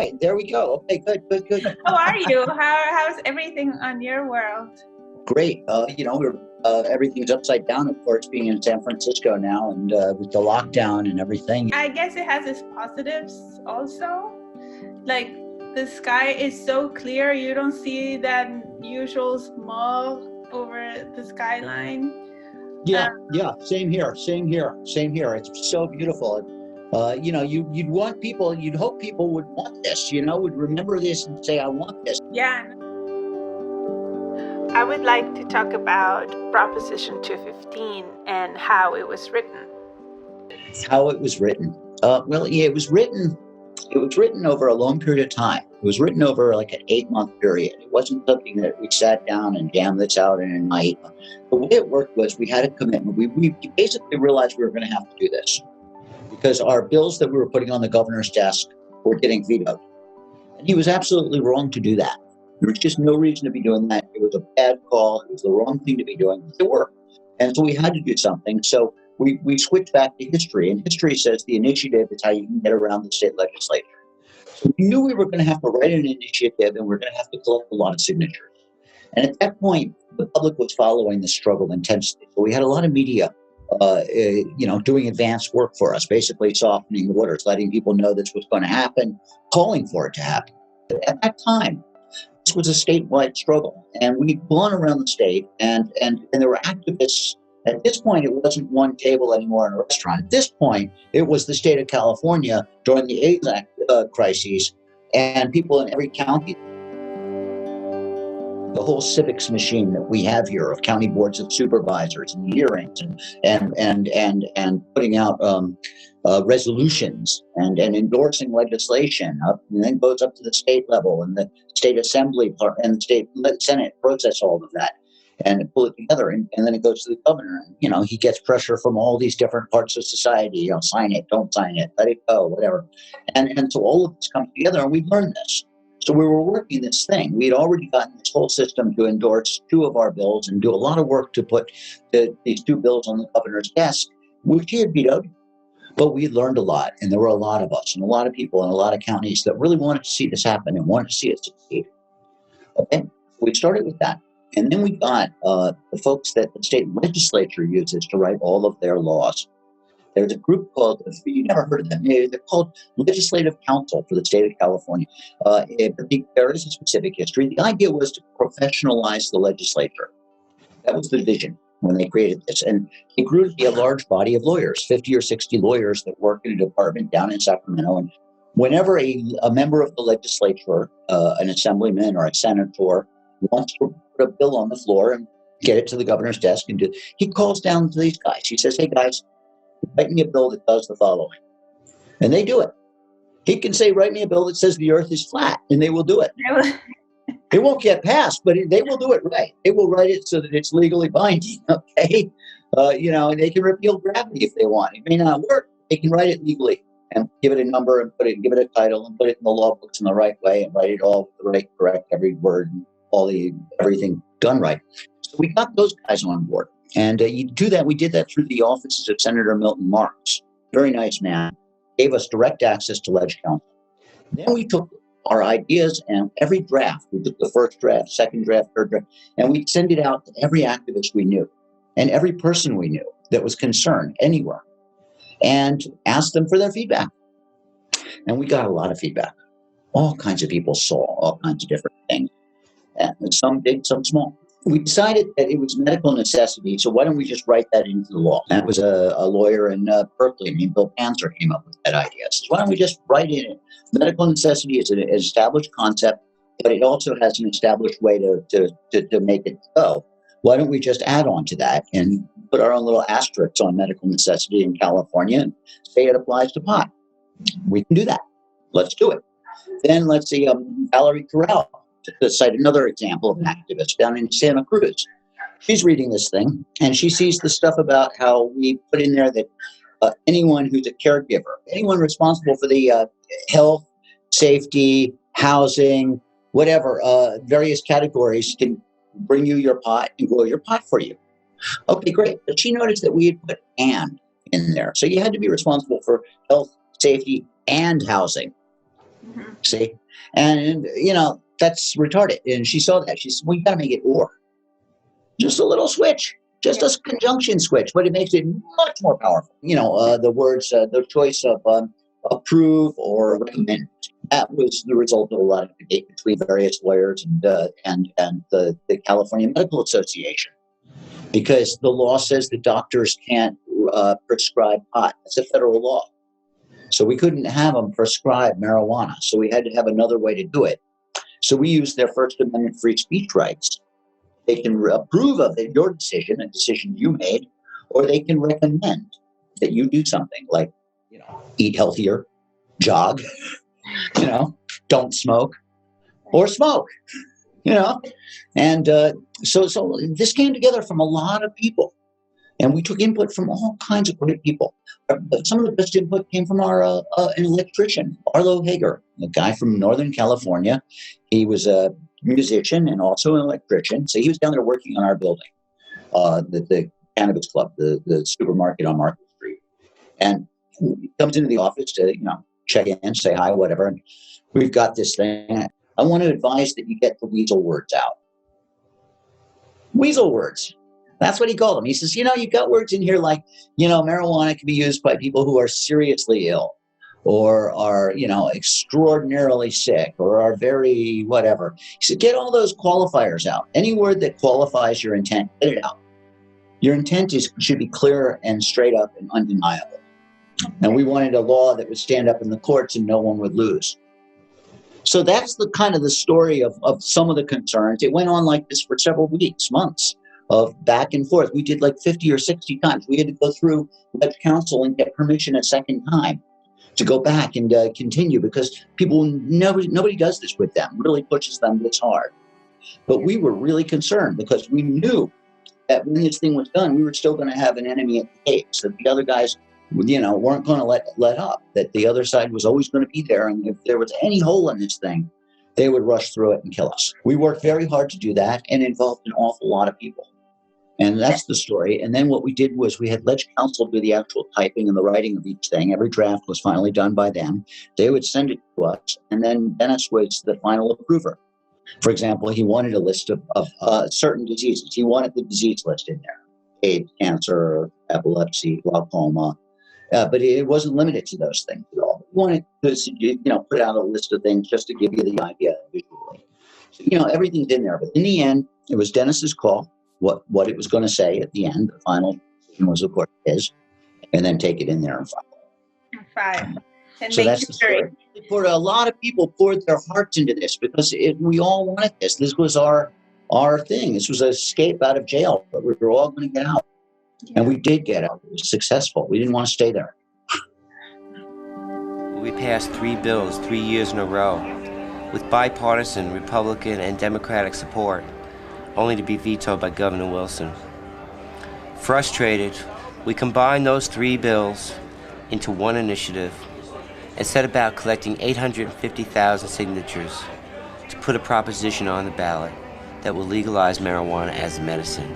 right, there we go. Okay, good. How are you? How's everything on your world? Great. We're everything's upside down, of course, being in San Francisco now, and with the lockdown and everything. I guess it has its positives also. Like the sky is so clear, you don't see that usual smog over the skyline. Yeah. Same here. It's so beautiful. You'd hope people would want this, would remember this and say, I want this. Yeah. I would like to talk about Proposition 215 and how it was written. How it was written. It was written over a long period of time. It was written over like an 8-month period. It wasn't something that we sat down and jammed this out in a night. The way it worked was we had a commitment. We basically realized we were going to have to do this because our bills that we were putting on the governor's desk were getting vetoed. And he was absolutely wrong to do that. There was just no reason to be doing that. It was a bad call. It was the wrong thing to be doing. But they were. And so we had to do something. So we switched back to history. And history says the initiative is how you can get around the state legislature. So we knew we were going to have to write an initiative and we're going to have to collect a lot of signatures. And at that point, the public was following the struggle intensely. So we had a lot of media, doing advanced work for us, basically softening the waters, letting people know this was going to happen, calling for it to happen. But at that time, this was a statewide struggle, and we'd gone around the state, and there were activists. At this point, it wasn't one table anymore in a restaurant. At this point, it was the state of California during the AIDS crises, and people in every county. The whole civics machine that we have here of county boards of supervisors and hearings and putting out resolutions and endorsing legislation and then goes up to the state level and the state assembly and the state senate process all of that and pull it together and then it goes to the governor. And, he gets pressure from all these different parts of society. Sign it, don't sign it, let it go, whatever. And so all of this comes together, and we learned this. So we were working this thing. We had already gotten this whole system to endorse 2 of our bills and do a lot of work to put these 2 bills on the governor's desk, which he had vetoed. But we had learned a lot, and there were a lot of us and a lot of people in a lot of counties that really wanted to see this happen and wanted to see it succeed. Okay, we started with that. And then we got the folks that the state legislature uses to write all of their laws. There's a group called, you never heard of them, they're called Legislative Council for the state of California. There is a specific history. The idea was to professionalize the legislature. That was the vision when they created this. And it grew to be a large body of lawyers, 50 or 60 lawyers that work in a department down in Sacramento. And whenever a member of the legislature, an assemblyman or a senator, wants to put a bill on the floor and get it to the governor's desk, he calls down to these guys. He says, hey, guys, write me a bill that does the following. And they do it. He can say, write me a bill that says the earth is flat, and they will do it. It won't get passed, but they will do it right. They will write it so that it's legally binding, okay? And they can repeal gravity if they want. It may not work. They can write it legally and give it a number and give it a title and put it in the law books in the right way and write it all with the right, correct, every word, and everything done right. So we got those guys on board. And you do that. We did that through the offices of Senator Milton Marks. Very nice man. Gave us direct access to Ledge Council. Then we took our ideas and every draft. We took the first draft, second draft, third draft, and we'd send it out to every activist we knew and every person we knew that was concerned anywhere and asked them for their feedback. And we got a lot of feedback. All kinds of people saw all kinds of different things. And some big, some small. We decided that it was medical necessity, so why don't we just write that into the law? That was a lawyer in Berkeley named Bill Panzer came up with that idea. So why don't we just write it in? Medical necessity is an established concept, but it also has an established way to make it go. Why don't we just add on to that and put our own little asterisks on medical necessity in California and say it applies to pot? We can do that. Let's do it. Then let's see, Valerie Corral, to cite another example of an activist down in Santa Cruz. She's reading this thing, and she sees the stuff about how we put in there that anyone who's a caregiver, anyone responsible for the health, safety, housing, whatever, various categories can bring you your pot and grow your pot for you. Okay, great. But she noticed that we had put "and" in there. So you had to be responsible for health, safety, and housing. Mhm. See? And, you know, that's retarded. And she saw that. She said, well, you got to make it or. Just a little switch, just Yeah. a conjunction switch, but it makes it much more powerful. You know, the words, the choice of approve or recommend. That was the result of a lot of debate between various lawyers and the California Medical Association, because the law says that doctors can't prescribe pot. It's a federal law. So we couldn't have them prescribe marijuana. So we had to have another way to do it. So we used their First Amendment free speech rights. They can approve of it, your decision, a decision you made, or they can recommend that you do something like, you know, eat healthier, jog, you know, don't smoke, or smoke, you know. And so this came together from a lot of people. And we took input from all kinds of great people. But some of the best input came from an electrician, Arlo Hager, a guy from Northern California. He was a musician and also an electrician. So he was down there working on our building, the Cannabis Club, the supermarket on Market Street. And he comes into the office to, you know, check in, say hi, whatever. And we've got this thing. I want to advise that you get the weasel words out. Weasel words. That's what he called them. He says, you know, you've got words in here like, you know, marijuana can be used by people who are seriously ill or are, you know, extraordinarily sick or are very whatever. He said, get all those qualifiers out. Any word that qualifies your intent, get it out. Your intent should be clear and straight up and undeniable. And we wanted a law that would stand up in the courts and no one would lose. So that's the kind of the story of some of the concerns. It went on like this for several weeks, months of back and forth. We did like 50 or 60 times. We had to go through ledge counsel and get permission a second time to go back and continue, because nobody does this with them, really pushes them this hard. But we were really concerned because we knew that when this thing was done, we were still going to have an enemy at the gates, that the other guys, you know, weren't going to let up, that the other side was always going to be there. And if there was any hole in this thing, they would rush through it and kill us. We worked very hard to do that and involved an awful lot of people. And that's the story. And then what we did was we had ledge counsel do the actual typing and the writing of each thing. Every draft was finally done by them. They would send it to us. And then Dennis was the final approver. For example, he wanted a list of certain diseases. He wanted the disease list in there: AIDS, cancer, epilepsy, glaucoma. But it wasn't limited to those things at all. He wanted to, you know, put out a list of things just to give you the idea visually. So, you know, everything's in there. But in the end, it was Dennis's call. What it was going to say at the end. The final decision was, of course, his, and then take it in there and file it. Fine. And So that's the story. For a lot of people poured their hearts into this because we all wanted this. This was our thing. This was an escape out of jail, but we were all going to get out. Yeah. And we did get out. It was successful. We didn't want to stay there. We passed 3 bills 3 years in a row with bipartisan Republican and Democratic support, only to be vetoed by Governor Wilson. Frustrated, we combined those 3 bills into one initiative and set about collecting 850,000 signatures to put a proposition on the ballot that will legalize marijuana as a medicine.